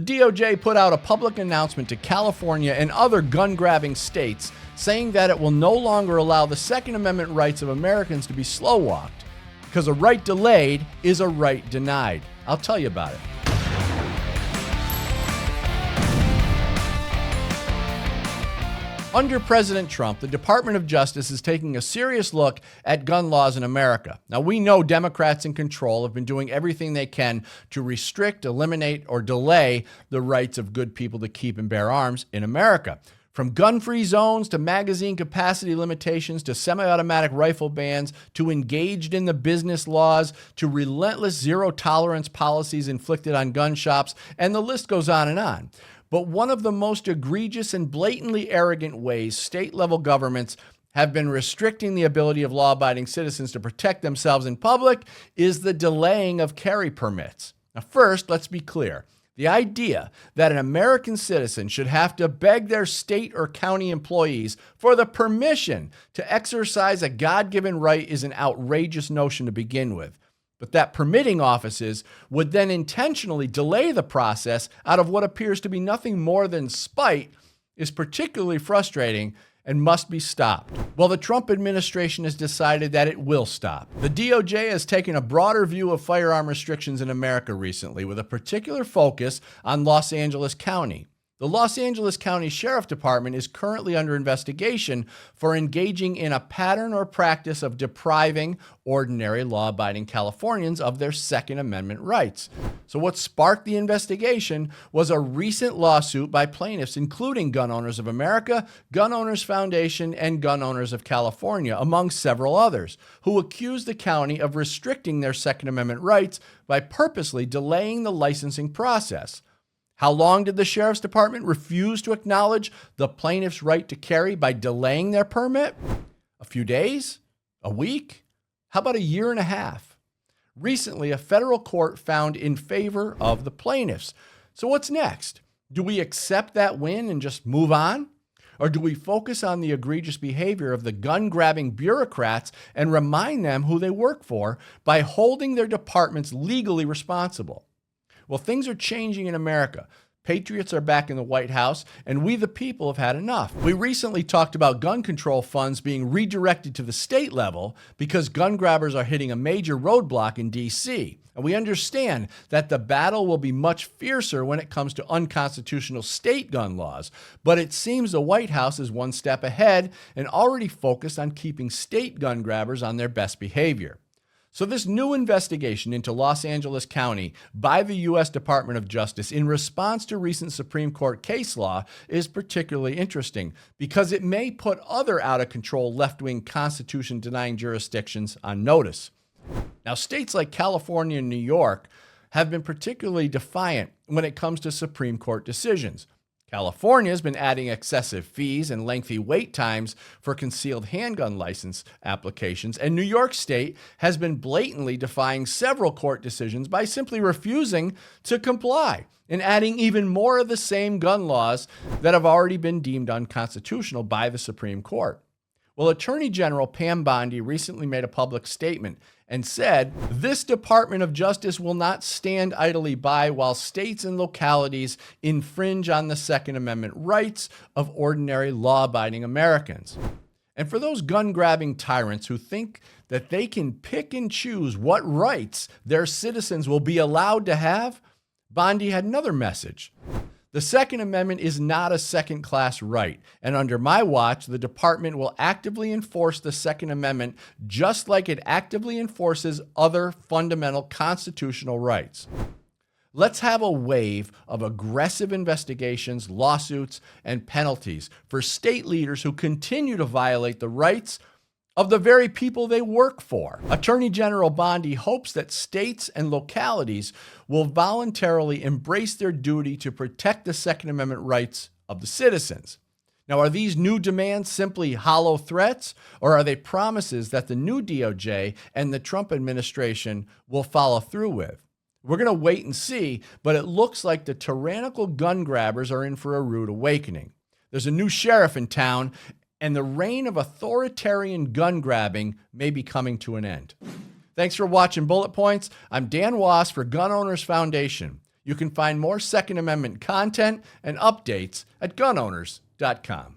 DOJ put out a public announcement to California and other gun-grabbing states saying that it will no longer allow the Second Amendment rights of Americans to be slow-walked, because a right delayed is a right denied. I'll tell you about it. Under President Trump, the Department of Justice is taking a serious look at gun laws in America. Now, we know Democrats in control have been doing everything they can to restrict, eliminate, or delay the rights of good people to keep and bear arms in America. From gun-free zones to magazine capacity limitations to semi-automatic rifle bans to engaged in the business laws to relentless zero-tolerance policies inflicted on gun shops, and the list goes on and on. But one of the most egregious and blatantly arrogant ways state-level governments have been restricting the ability of law-abiding citizens to protect themselves in public is the delaying of carry permits. Now, first, let's be clear. The idea that an American citizen should have to beg their state or county employees for the permission to exercise a God-given right is an outrageous notion to begin with. But that permitting offices would then intentionally delay the process out of what appears to be nothing more than spite is particularly frustrating and must be stopped. Well, the Trump administration has decided that it will stop. The DOJ has taken a broader view of firearm restrictions in America recently, with a particular focus on Los Angeles County. The Los Angeles County Sheriff Department is currently under investigation for engaging in a pattern or practice of depriving ordinary law-abiding Californians of their Second Amendment rights. So what sparked the investigation was a recent lawsuit by plaintiffs, including Gun Owners of America, Gun Owners Foundation, and Gun Owners of California, among several others, who accused the county of restricting their Second Amendment rights by purposely delaying the licensing process. How long did the Sheriff's Department refuse to acknowledge the plaintiff's right to carry by delaying their permit? A few days? A week? How about a year and a half? Recently, a federal court found in favor of the plaintiffs. So what's next? Do we accept that win and just move on? Or do we focus on the egregious behavior of the gun-grabbing bureaucrats and remind them who they work for by holding their departments legally responsible? Well, things are changing in America. Patriots are back in the White House, and we the people have had enough. We recently talked about gun control funds being redirected to the state level because gun grabbers are hitting a major roadblock in D.C. And we understand that the battle will be much fiercer when it comes to unconstitutional state gun laws. But it seems the White House is one step ahead and already focused on keeping state gun grabbers on their best behavior. So this new investigation into Los Angeles County by the U.S. Department of Justice in response to recent Supreme Court case law is particularly interesting because it may put other out-of-control left-wing constitution-denying jurisdictions on notice. Now, states like California and New York have been particularly defiant when it comes to Supreme Court decisions. California has been adding excessive fees and lengthy wait times for concealed handgun license applications, and New York State has been blatantly defying several court decisions by simply refusing to comply and adding even more of the same gun laws that have already been deemed unconstitutional by the Supreme Court. Well, Attorney General Pam Bondi recently made a public statement and said, "This Department of Justice will not stand idly by while states and localities infringe on the Second Amendment rights of ordinary law-abiding Americans." And for those gun-grabbing tyrants who think that they can pick and choose what rights their citizens will be allowed to have, Bondi had another message. The Second Amendment is not a second-class right, and under my watch, the department will actively enforce the Second Amendment just like it actively enforces other fundamental constitutional rights. Let's have a wave of aggressive investigations, lawsuits, and penalties for state leaders who continue to violate the rights of the very people they work for. Attorney General Bondi hopes that states and localities will voluntarily embrace their duty to protect the Second Amendment rights of the citizens. Now, are these new demands simply hollow threats, or are they promises that the new DOJ and the Trump administration will follow through with? We're going to wait and see, but it looks like the tyrannical gun grabbers are in for a rude awakening. There's a new sheriff in town, and the reign of authoritarian gun grabbing may be coming to an end. Thanks for watching Bullet Points. I'm Dan Wass for Gun Owners Foundation. You can find more Second Amendment content and updates at gunowners.com.